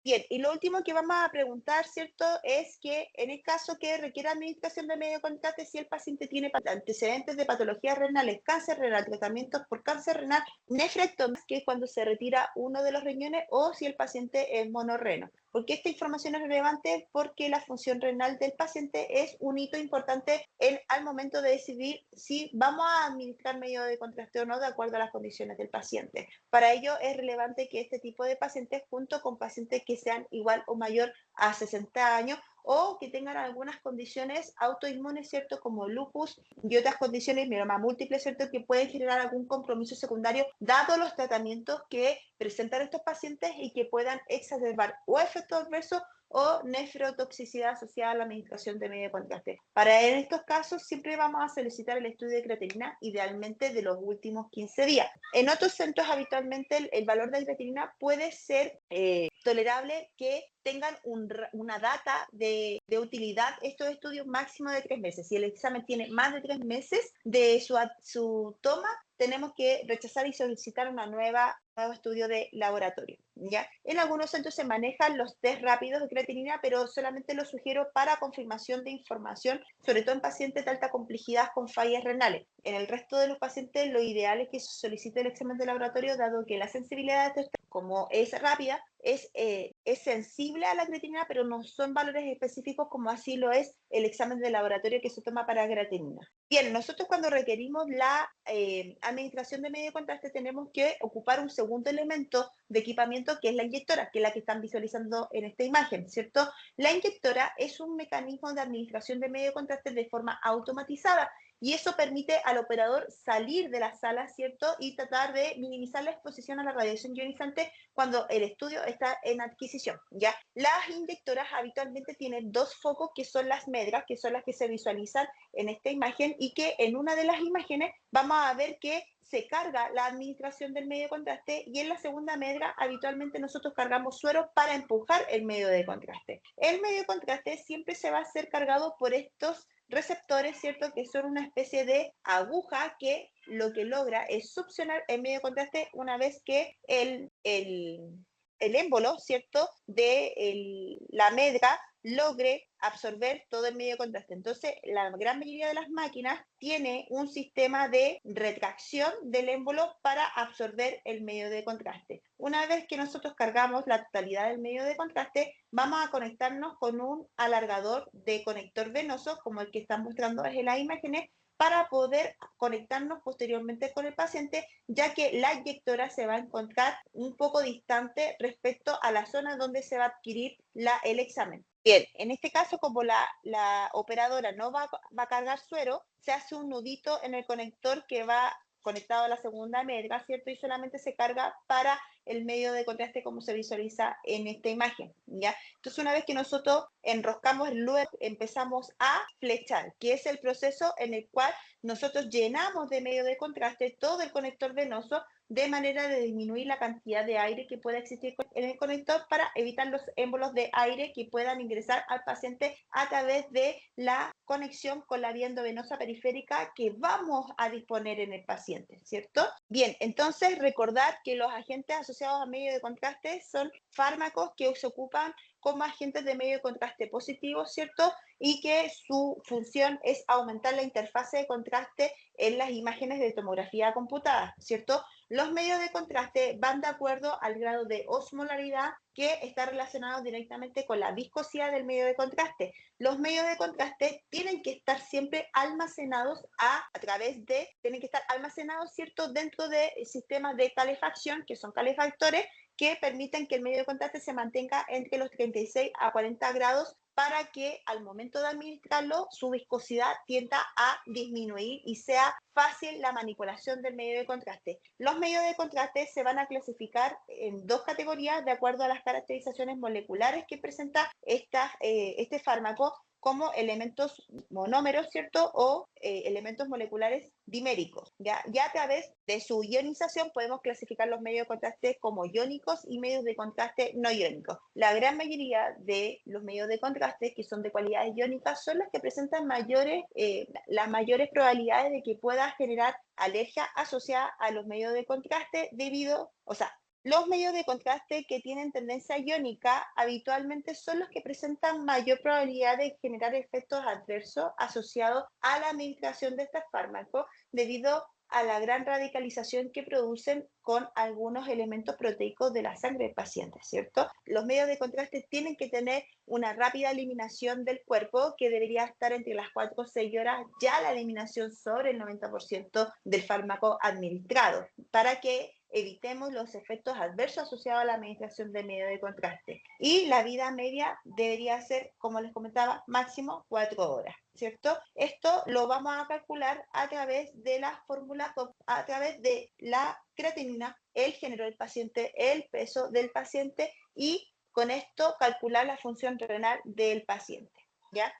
Bien, y lo último que vamos a preguntar, ¿cierto? Es que en el caso que requiera administración de medio de contraste, si el paciente tiene antecedentes de patologías renales, cáncer renal, tratamientos por cáncer renal, nefrectomía, que es cuando se retira uno de los riñones, o si el paciente es monorreno. ¿Por qué esta información es relevante? Porque la función renal del paciente es un hito importante al momento de decidir si vamos a administrar medio de contraste o no de acuerdo a las condiciones del paciente. Para ello es relevante que este tipo de pacientes, junto con pacientes que sean igual o mayor a 60 años o que tengan algunas condiciones autoinmunes, ¿cierto? Como lupus y otras condiciones, mieloma múltiple, ¿cierto? Que pueden generar algún compromiso secundario, dado los tratamientos que presentan estos pacientes y que puedan exacerbar o efectos adversos o nefrotoxicidad asociada a la administración de medio de contraste. Para en estos casos siempre vamos a solicitar el estudio de creatinina, idealmente de los últimos 15 días. En otros centros habitualmente el valor de creatinina puede ser tolerable que tengan una data de utilidad estos estudios máximo de 3 meses. Si el examen tiene más de 3 meses de su toma, tenemos que rechazar y solicitar nuevo estudio de laboratorio. ¿Ya? En algunos centros se manejan los test rápidos de creatinina, pero solamente los sugiero para confirmación de información, sobre todo en pacientes de alta complejidad con fallas renales. En el resto de los pacientes, lo ideal es que se solicite el examen de laboratorio, dado que la sensibilidad de estos test, como es rápida, es sensible a la creatinina, pero no son valores específicos como así lo es el examen de laboratorio que se toma para creatinina. Bien, nosotros cuando requerimos la administración de medio de contraste tenemos que ocupar un segundo elemento de equipamiento que es la inyectora, que es la que están visualizando en esta imagen, ¿cierto? La inyectora es un mecanismo de administración de medio de contraste de forma automatizada y eso permite al operador salir de la sala, ¿cierto? Y tratar de minimizar la exposición a la radiación ionizante cuando el estudio está en adquisición, ¿ya? Las inyectoras habitualmente tienen dos focos que son las medras, que son las que se visualizan en esta imagen y que en una de las imágenes vamos a ver que se carga la administración del medio de contraste y en la segunda medra habitualmente nosotros cargamos suero para empujar el medio de contraste. El medio de contraste siempre se va a ser cargado por estos receptores, ¿cierto? Que son una especie de aguja que lo que logra es succionar el medio de contraste una vez que el émbolo, ¿cierto? De la medra logre absorber todo el medio de contraste. Entonces, la gran mayoría de las máquinas tiene un sistema de retracción del émbolo para absorber el medio de contraste. Una vez que nosotros cargamos la totalidad del medio de contraste, vamos a conectarnos con un alargador de conector venoso, como el que están mostrando en las imágenes, para poder conectarnos posteriormente con el paciente, ya que la inyectora se va a encontrar un poco distante respecto a la zona donde se va a adquirir el examen. Bien, en este caso, como la operadora no va a cargar suero, se hace un nudito en el conector que va conectado a la segunda medra, ¿cierto? Y solamente se carga para el medio de contraste como se visualiza en esta imagen, ¿ya? Entonces, una vez que nosotros enroscamos el luego, empezamos a flechar, que es el proceso en el cual nosotros llenamos de medio de contraste todo el conector venoso de manera de disminuir la cantidad de aire que pueda existir en el conector para evitar los émbolos de aire que puedan ingresar al paciente a través de la conexión con la vía endovenosa periférica que vamos a disponer en el paciente, ¿cierto? Bien, entonces recordar que los agentes asociados a medio de contraste son fármacos que se ocupan como agentes de medio de contraste positivo, ¿cierto? Y que su función es aumentar la interfase de contraste en las imágenes de tomografía computada, ¿cierto? Los medios de contraste van de acuerdo al grado de osmolaridad que está relacionado directamente con la viscosidad del medio de contraste. Los medios de contraste tienen que estar siempre almacenados tienen que estar almacenados, ¿cierto?, dentro de sistemas de calefacción, que son calefactores, que permiten que el medio de contraste se mantenga entre los 36 a 40 grados para que al momento de administrarlo su viscosidad tienda a disminuir y sea fácil la manipulación del medio de contraste. Los medios de contraste se van a clasificar en dos categorías de acuerdo a las caracterizaciones moleculares que presenta este fármaco como elementos monómeros, ¿cierto? O elementos moleculares diméricos. Ya a través de su ionización podemos clasificar los medios de contraste como iónicos y medios de contraste no iónicos. La gran mayoría de los medios de contraste que son de cualidades iónicas son los que presentan las mayores probabilidades de que pueda generar alergia asociada a los medios de contraste o sea, Los medios de contraste que tienen tendencia iónica habitualmente son los que presentan mayor probabilidad de generar efectos adversos asociados a la administración de estos fármacos debido a la gran radicalización que producen con algunos elementos proteicos de la sangre del paciente, ¿cierto? Los medios de contraste tienen que tener una rápida eliminación del cuerpo que debería estar entre las 4 o 6 horas, ya la eliminación sobre el 90% del fármaco administrado, para que evitemos los efectos adversos asociados a la administración de medio de contraste. Y la vida media debería ser, como les comentaba, máximo 4 horas, ¿cierto? Esto lo vamos a calcular a través de la fórmula, a través de la creatinina, el género del paciente, el peso del paciente y con esto calcular la función renal del paciente. ¿Ya?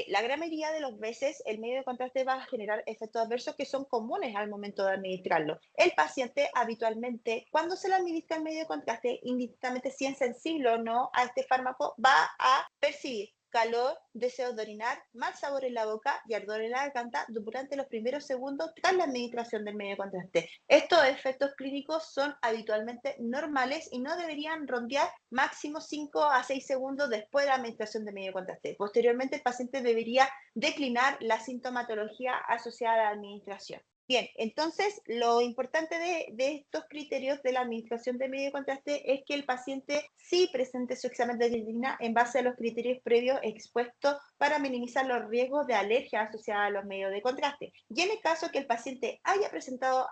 La gran mayoría de las veces el medio de contraste va a generar efectos adversos que son comunes al momento de administrarlo. El paciente habitualmente, cuando se le administra el medio de contraste, indistintamente si es sensible o no a este fármaco, va a percibir calor, deseos de orinar, mal sabor en la boca y ardor en la garganta durante los primeros segundos tras la administración del medio de contraste. Estos efectos clínicos son habitualmente normales y no deberían rondear máximo 5 a 6 segundos después de la administración del medio de contraste. Posteriormente, el paciente debería declinar la sintomatología asociada a la administración. Bien, entonces lo importante de estos criterios de la administración de medio de contraste es que el paciente sí presente su examen de creatinina en base a los criterios previos expuestos para minimizar los riesgos de alergia asociada a los medios de contraste. Y en el caso que el paciente haya presentado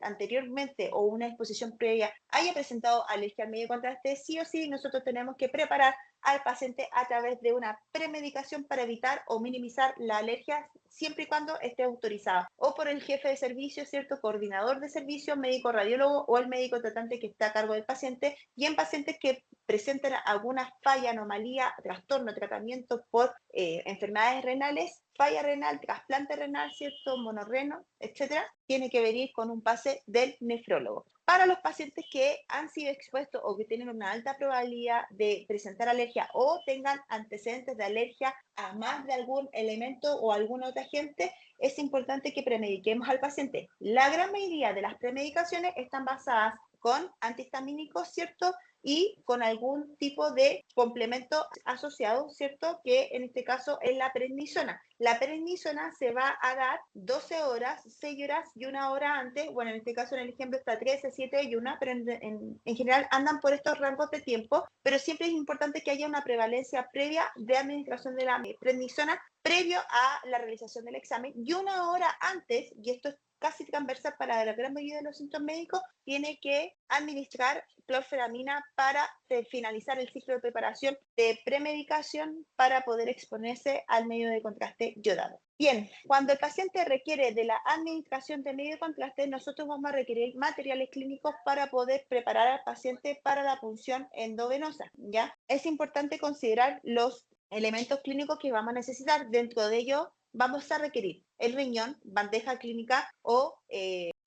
anteriormente o una exposición previa haya presentado alergia al medio de contraste, sí o sí nosotros tenemos que preparar al paciente a través de una premedicación para evitar o minimizar la alergia siempre y cuando esté autorizada o por el jefe de servicio, ¿cierto? Coordinador de servicio, médico radiólogo o el médico tratante que está a cargo del paciente y en pacientes que presenten alguna falla, anomalía, trastorno, tratamiento por enfermedades renales, falla renal, trasplante renal, ¿cierto? Monorreno, etcétera, tiene que venir con un pase del nefrólogo. Para los pacientes que han sido expuestos o que tienen una alta probabilidad de presentar alergia o tengan antecedentes de alergia a más de algún elemento o algún otro agente, es importante que premediquemos al paciente. La gran mayoría de las premedicaciones están basadas con antihistamínicos, ¿cierto? Y con algún tipo de complemento asociado, ¿cierto? Que en este caso es la prednisona. La prednisona se va a dar 12 horas, 6 horas y 1 hora antes. Bueno, en este caso en el ejemplo está 13, 7 y 1, pero en general andan por estos rangos de tiempo, pero siempre es importante que haya una prevalencia previa de administración de la prednisona previo a la realización del examen y 1 hora antes, y esto es casi transversal para la gran mayoría de los síntomas médicos, tiene que administrar clorfenamina para finalizar el ciclo de preparación de premedicación para poder exponerse al medio de contraste yodado. Bien, cuando el paciente requiere de la administración de medio de contraste, nosotros vamos a requerir materiales clínicos para poder preparar al paciente para la punción endovenosa, ¿ya? Es importante considerar los elementos clínicos que vamos a necesitar. Dentro de ello, vamos a requerir el riñón, bandeja clínica o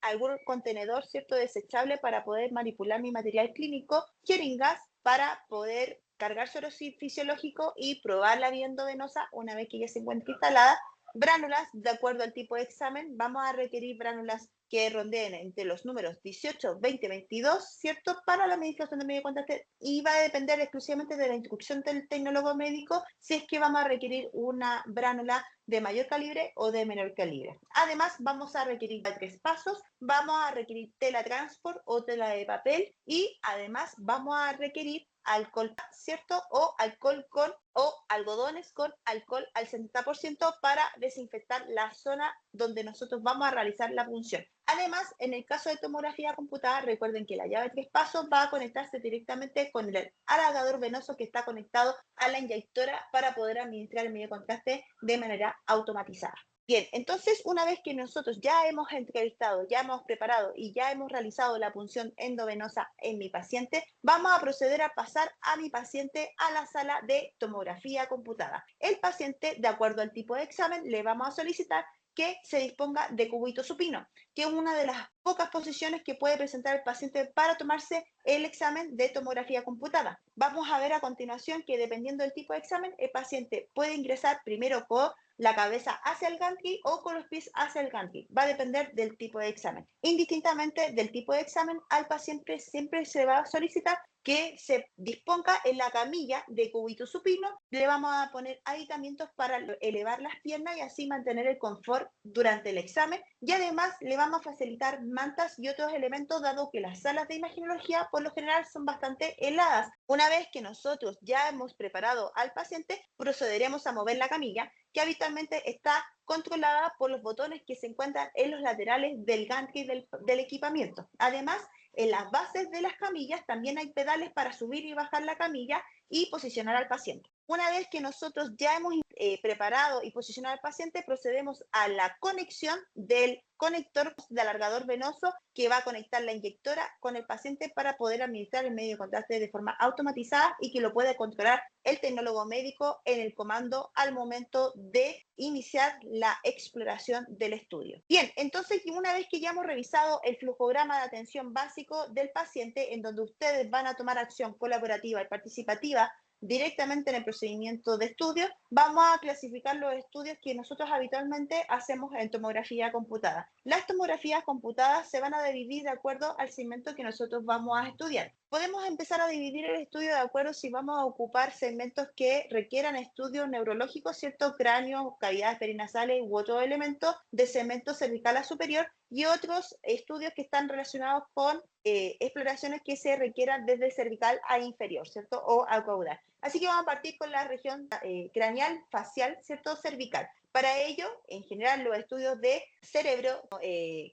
algún contenedor, ¿cierto?, desechable para poder manipular mi material clínico, jeringas para poder cargar suero fisiológico y probar la vía endovenosa una vez que ya se encuentre instalada. Bránulas, de acuerdo al tipo de examen, vamos a requerir bránulas que rondeen entre los números 18, 20, 22, ¿cierto? Para la administración de medio de contraste y va a depender exclusivamente de la instrucción del tecnólogo médico si es que vamos a requerir una bránula de mayor calibre o de menor calibre. Además, vamos a requerir 3 pasos, vamos a requerir tela transport o tela de papel y además vamos a requerir alcohol, ¿cierto? O alcohol con o algodones con alcohol al 70% para desinfectar la zona donde nosotros vamos a realizar la punción. Además, en el caso de tomografía computada, recuerden que la llave 3 pasos va a conectarse directamente con el alargador venoso que está conectado a la inyectora para poder administrar el medio de contraste de manera automatizada. Bien, entonces una vez que nosotros ya hemos entrevistado, ya hemos preparado y ya hemos realizado la punción endovenosa en mi paciente, vamos a proceder a pasar a mi paciente a la sala de tomografía computada. El paciente, de acuerdo al tipo de examen, le vamos a solicitar que se disponga de cúbito supino, que es una de las pocas posiciones que puede presentar el paciente para tomarse el examen de tomografía computada. Vamos a ver a continuación que dependiendo del tipo de examen, el paciente puede ingresar primero por la cabeza hacia el gantry o con los pies hacia el gantry. Va a depender del tipo de examen. Indistintamente del tipo de examen, al paciente siempre se va a solicitar que se disponga en la camilla de cúbito supino. Le vamos a poner aditamientos para elevar las piernas y así mantener el confort durante el examen. Y además le vamos a facilitar mantas y otros elementos, dado que las salas de imagenología por lo general son bastante heladas. Una vez que nosotros ya hemos preparado al paciente, procederemos a mover la camilla, que habitualmente está controlada por los botones que se encuentran en los laterales del gantry del equipamiento. Además, en las bases de las camillas también hay pedales para subir y bajar la camilla y posicionar al paciente. Una vez que nosotros ya hemos preparado y posicionado al paciente, procedemos a la conexión del conector de alargador venoso que va a conectar la inyectora con el paciente para poder administrar el medio de contraste de forma automatizada y que lo puede controlar el tecnólogo médico en el comando al momento de iniciar la exploración del estudio. Bien, entonces una vez que ya hemos revisado el flujograma de atención básico del paciente, en donde ustedes van a tomar acción colaborativa y participativa directamente en el procedimiento de estudio, vamos a clasificar los estudios que nosotros habitualmente hacemos en tomografía computada. Las tomografías computadas se van a dividir de acuerdo al segmento que nosotros vamos a estudiar. Podemos empezar a dividir el estudio de acuerdo si vamos a ocupar segmentos que requieran estudios neurológicos, ¿cierto? Cráneo, cavidades perinasales u otros elementos de segmento cervical a superior, y otros estudios que están relacionados con exploraciones que se requieran desde cervical a inferior, ¿cierto? O a caudal. Así que vamos a partir con la región craneal, facial, ¿cierto? Cervical. Para ello, en general, los estudios de cerebro,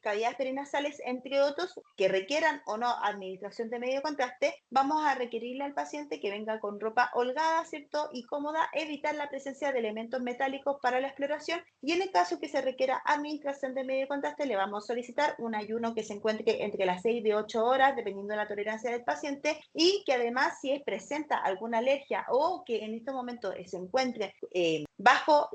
cavidades perinasales, entre otros, que requieran o no administración de medio de contraste, vamos a requerirle al paciente que venga con ropa holgada, ¿cierto? Y cómoda, evitar la presencia de elementos metálicos para la exploración, y en el caso que se requiera administración de medio de contraste, le vamos a solicitar un ayuno que se encuentre entre las 6 y 8 horas, dependiendo de la tolerancia del paciente, y que además, si presenta alguna alergia o que en este momento se encuentre bajo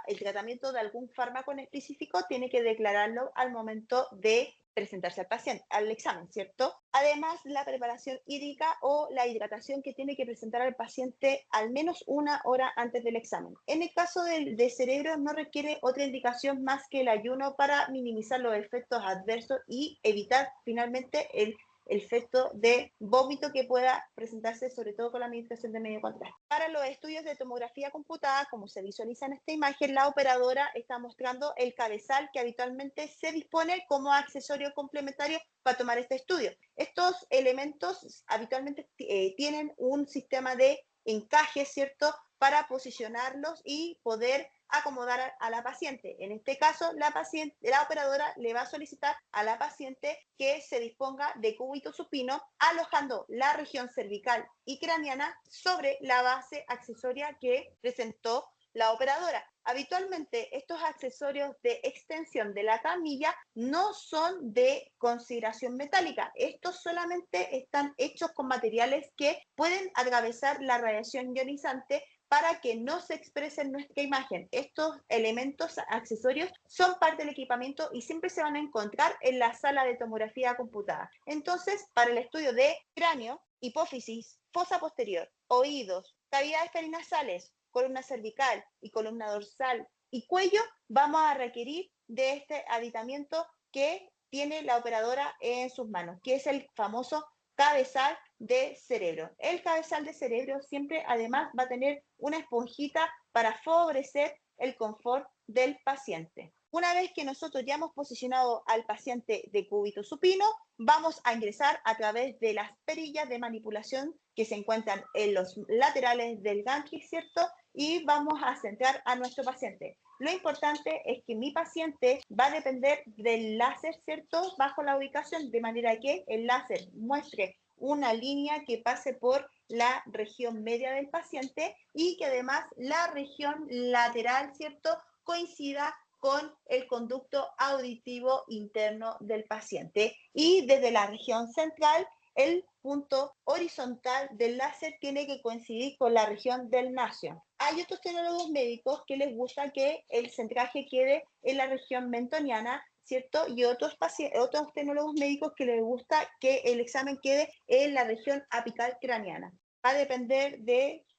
el tratamiento de algún fármaco en específico, tiene que declararlo al momento de presentarse al paciente, al examen, ¿cierto? Además, la preparación hídrica o la hidratación que tiene que presentar al paciente al menos una hora antes del examen. En el caso de cerebro, no requiere otra indicación más que el ayuno para minimizar los efectos adversos y evitar finalmente el efecto de vómito que pueda presentarse, sobre todo con la administración de medio contraste. Para los estudios de tomografía computada, como se visualiza en esta imagen, la operadora está mostrando el cabezal que habitualmente se dispone como accesorio complementario para tomar este estudio. Estos elementos habitualmente tienen un sistema de encaje, ¿cierto?, para posicionarlos y poder acomodar a la paciente. En este caso, la operadora le va a solicitar a la paciente que se disponga de cúbito supino, alojando la región cervical y craneana sobre la base accesoria que presentó la operadora. Habitualmente, estos accesorios de extensión de la camilla no son de consideración metálica. Estos solamente están hechos con materiales que pueden atravesar la radiación ionizante para que no se exprese en nuestra imagen. Estos elementos accesorios son parte del equipamiento y siempre se van a encontrar en la sala de tomografía computada. Entonces, para el estudio de cráneo, hipófisis, fosa posterior, oídos, cavidades perinasales, columna cervical y columna dorsal y cuello, vamos a requerir de este aditamiento que tiene la operadora en sus manos, que es el famoso cabezal de cerebro. El cabezal de cerebro siempre además va a tener una esponjita para favorecer el confort del paciente. Una vez que nosotros ya hemos posicionado al paciente de cúbito supino, vamos a ingresar a través de las perillas de manipulación que se encuentran en los laterales del gantry, ¿cierto? Y vamos a centrar a nuestro paciente. Lo importante es que mi paciente va a depender del láser, ¿cierto?, bajo la ubicación, de manera que el láser muestre una línea que pase por la región media del paciente y que además la región lateral, ¿cierto?, coincida con el conducto auditivo interno del paciente. Y desde la región central, el punto horizontal del láser tiene que coincidir con la región del nasion. Hay otros tecnólogos médicos que les gusta que el centraje quede en la región mentoniana, ¿cierto? Y otros tecnólogos médicos que les gusta que el examen quede en la región apical craneana. Va a depender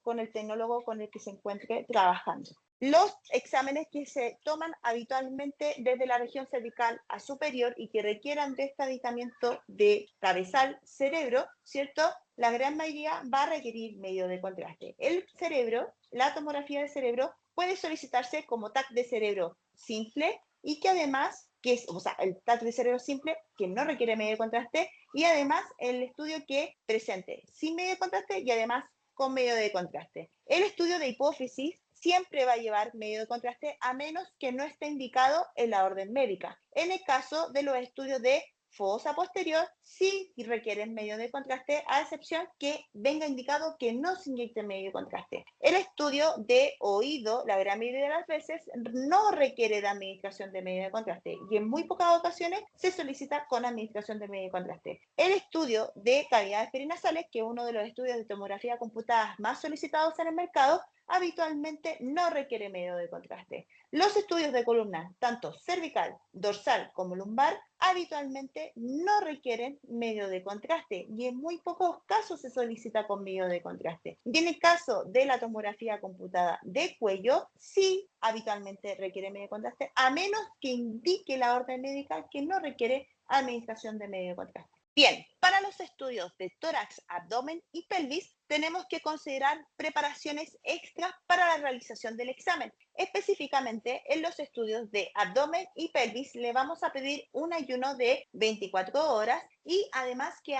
con el tecnólogo con el que se encuentre trabajando. Los exámenes que se toman habitualmente desde la región cervical a superior y que requieran de este aditamiento de cabezal-cerebro, ¿cierto? La gran mayoría va a requerir medio de contraste. El cerebro, la tomografía del cerebro, puede solicitarse como TAC de cerebro simple y que además, que es, o sea, el TAC de cerebro simple que no requiere medio de contraste y además el estudio que presente sin medio de contraste y además con medio de contraste. El estudio de hipófisis siempre va a llevar medio de contraste a menos que no esté indicado en la orden médica. En el caso de los estudios de fosa posterior, sí requieren medio de contraste, a excepción que venga indicado que no se inyecte medio de contraste. El estudio de oído, la gran mayoría de las veces, no requiere de administración de medio de contraste y en muy pocas ocasiones se solicita con administración de medio de contraste. El estudio de cavidades perinasales, que es uno de los estudios de tomografía computada más solicitados en el mercado, habitualmente no requiere medio de contraste. Los estudios de columna, tanto cervical, dorsal como lumbar, habitualmente no requieren medio de contraste y en muy pocos casos se solicita con medio de contraste. Y en el caso de la tomografía computada de cuello, sí habitualmente requiere medio de contraste, a menos que indique la orden médica que no requiere administración de medio de contraste. Bien, para los estudios de tórax, abdomen y pelvis, tenemos que considerar preparaciones extras para la realización del examen. Específicamente, en los estudios de abdomen y pelvis le vamos a pedir un ayuno de 24 horas y además que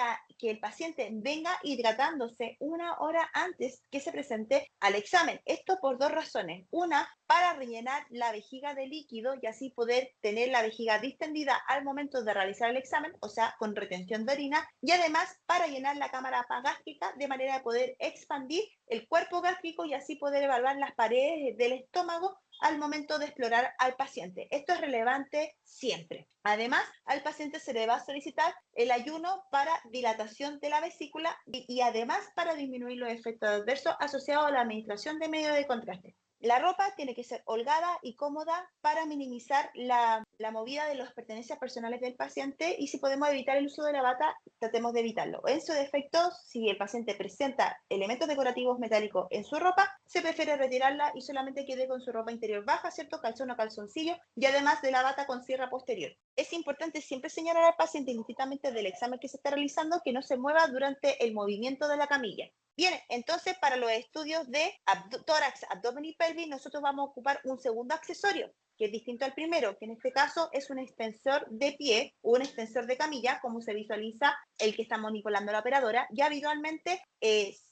el paciente venga hidratándose 1 hora antes que se presente al examen. Esto por dos razones. Una, para rellenar la vejiga de líquido y así poder tener la vejiga distendida al momento de realizar el examen, o sea, con retención de orina, y además para llenar la cámara gástrica de manera de poder expandir el cuerpo gástrico y así poder evaluar las paredes del estómago al momento de explorar al paciente. Esto es relevante siempre. Además, al paciente se le va a solicitar el ayuno para dilatación de la vesícula y además para disminuir los efectos adversos asociados a la administración de medio de contraste. La ropa tiene que ser holgada y cómoda para minimizar la movida de las pertenencias personales del paciente y si podemos evitar el uso de la bata, tratemos de evitarlo. En su defecto, si el paciente presenta elementos decorativos metálicos en su ropa, se prefiere retirarla y solamente quede con su ropa interior baja, ¿cierto? Calzón o calzoncillo y además de la bata con sierra posterior. Es importante siempre señalar al paciente indistintamente del examen que se está realizando que no se mueva durante el movimiento de la camilla. Bien, entonces para los estudios de tórax, abdomen y pelvis, nosotros vamos a ocupar un segundo accesorio, que es distinto al primero, que en este caso es un extensor de pie o un extensor de camilla, como se visualiza el que está manipulando la operadora, y habitualmente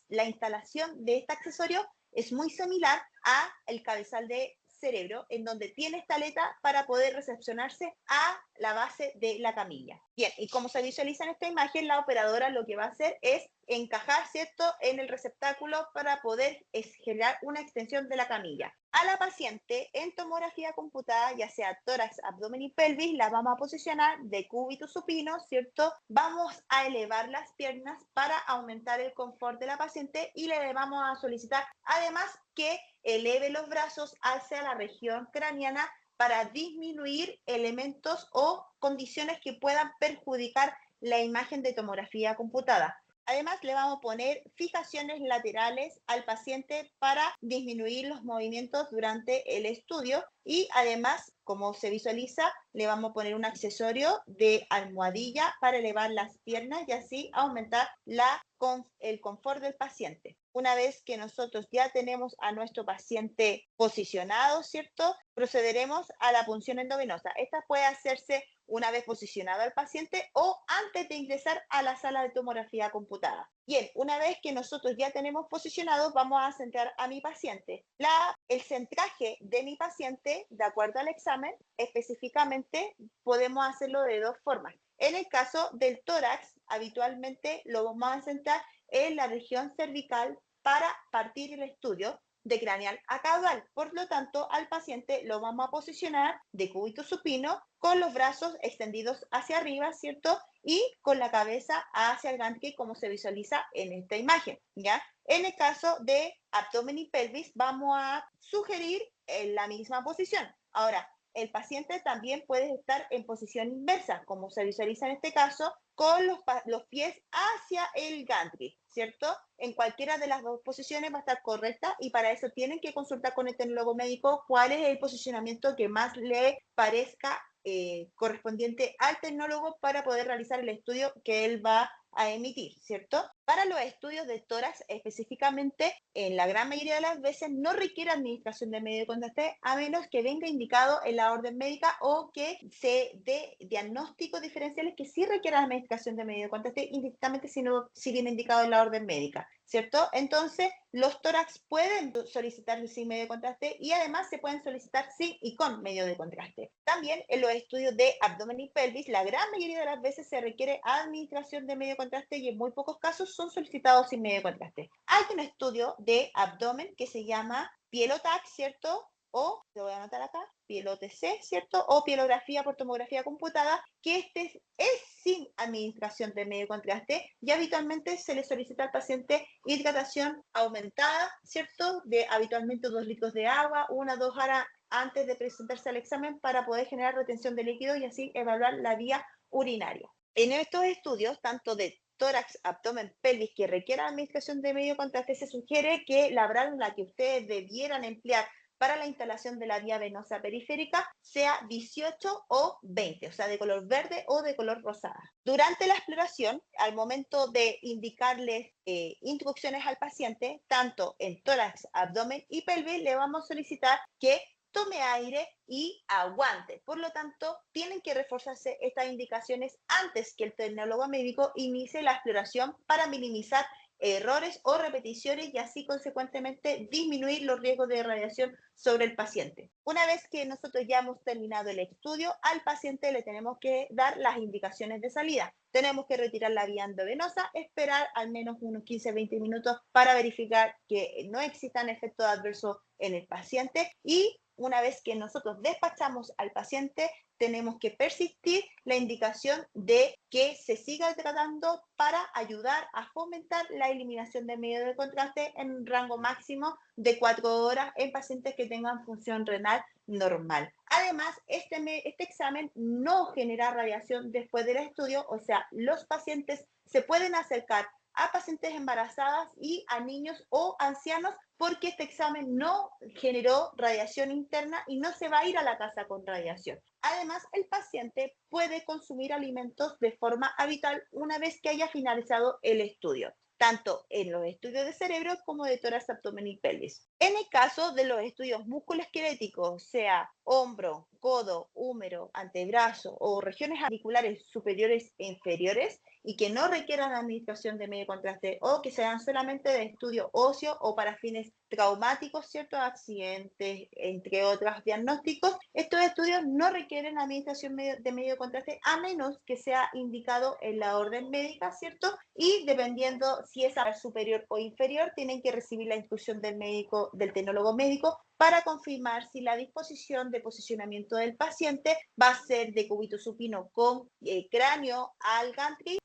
la instalación de este accesorio es muy similar a el cabezal de cerebro, en donde tiene esta aleta para poder recepcionarse a la base de la camilla. Bien, y como se visualiza en esta imagen, la operadora lo que va a hacer es encajar, ¿cierto?, en el receptáculo para poder generar una extensión de la camilla. A la paciente en tomografía computada, ya sea tórax, abdomen y pelvis, la vamos a posicionar de cúbito supino, ¿cierto? Vamos a elevar las piernas para aumentar el confort de la paciente y le vamos a solicitar además que eleve los brazos hacia la región craneana para disminuir elementos o condiciones que puedan perjudicar la imagen de tomografía computada. Además, le vamos a poner fijaciones laterales al paciente para disminuir los movimientos durante el estudio y además, como se visualiza, le vamos a poner un accesorio de almohadilla para elevar las piernas y así aumentar el confort del paciente. Una vez que nosotros ya tenemos a nuestro paciente posicionado, ¿cierto? Procederemos a la punción endovenosa. Esta puede hacerse una vez posicionado al paciente o antes de ingresar a la sala de tomografía computada. Bien, una vez que nosotros ya tenemos posicionado, vamos a centrar a mi paciente. El centraje de mi paciente, de acuerdo al examen, específicamente podemos hacerlo de dos formas. En el caso del tórax, habitualmente lo vamos a centrar en la región cervical para partir el estudio de craneal a caudal. Por lo tanto, al paciente lo vamos a posicionar de cúbito supino con los brazos extendidos hacia arriba, ¿cierto? Y con la cabeza hacia el ganglion, como se visualiza en esta imagen, ¿ya? En el caso de abdomen y pelvis, vamos a sugerir la misma posición. Ahora, el paciente también puede estar en posición inversa, como se visualiza en este caso, con los pies hacia el gantry, ¿cierto? En cualquiera de las dos posiciones va a estar correcta y para eso tienen que consultar con el tecnólogo médico cuál es el posicionamiento que más le parezca correspondiente al tecnólogo para poder realizar el estudio que él va a emitir, ¿cierto? Para los estudios de tórax específicamente, en la gran mayoría de las veces no requiere administración de medio de contraste a menos que venga indicado en la orden médica o que se dé diagnósticos diferenciales que sí requieran administración de medio de contraste indistintamente si viene indicado en la orden médica, ¿cierto? Entonces, los tórax pueden solicitar sin medio de contraste y además se pueden solicitar sin y con medio de contraste. También en los estudios de abdomen y pelvis, la gran mayoría de las veces se requiere administración de medio de contraste y en muy pocos casos son solicitados sin medio de contraste. Hay un estudio de abdomen que se llama Pielotac, ¿cierto? O, lo voy a anotar acá, Pielotc, ¿cierto? O pielografía por tomografía computada, que este es sin administración de medio de contraste y habitualmente se le solicita al paciente hidratación aumentada, ¿cierto? De habitualmente 2 litros de agua, 1 a 2 horas antes de presentarse al examen para poder generar retención de líquido y así evaluar la vía urinaria. En estos estudios, tanto de tórax, abdomen, pelvis, que requieran administración de medio de contraste, se sugiere que la válvula que ustedes debieran emplear para la instalación de la vía venosa periférica sea 18 o 20, o sea, de color verde o de color rosada. Durante la exploración, al momento de indicarles instrucciones al paciente, tanto en tórax, abdomen y pelvis, le vamos a solicitar que tome aire y aguante. Por lo tanto, tienen que reforzarse estas indicaciones antes que el tecnólogo médico inicie la exploración para minimizar errores o repeticiones y así consecuentemente disminuir los riesgos de radiación sobre el paciente. Una vez que nosotros ya hemos terminado el estudio, al paciente le tenemos que dar las indicaciones de salida. Tenemos que retirar la vía endovenosa, esperar al menos unos 15-20 minutos para verificar que no existan efectos adversos en el paciente y una vez que nosotros despachamos al paciente, tenemos que persistir la indicación de que se siga tratando para ayudar a fomentar la eliminación de medio de contraste en un rango máximo de 4 horas en pacientes que tengan función renal normal. Además, este examen no genera radiación después del estudio, o sea, los pacientes se pueden acercar a pacientes embarazadas y a niños o ancianos porque este examen no generó radiación interna y no se va a ir a la casa con radiación. Además, el paciente puede consumir alimentos de forma habitual una vez que haya finalizado el estudio, tanto en los estudios de cerebro como de tórax, abdomen y pelvis. En el caso de los estudios musculoesqueléticos, sea hombro, codo, húmero, antebrazo o regiones articulares superiores e inferiores, y que no requieran administración de medio de contraste o que sean solamente de estudio óseo o para fines traumáticos, ciertos accidentes, entre otros diagnósticos, estos estudios no requieren administración de medio de contraste a menos que sea indicado en la orden médica, ¿cierto? Y dependiendo si es superior o inferior, tienen que recibir la instrucción del médico, del tecnólogo médico, para confirmar si la disposición de posicionamiento del paciente va a ser de cúbito supino con cráneo al gantry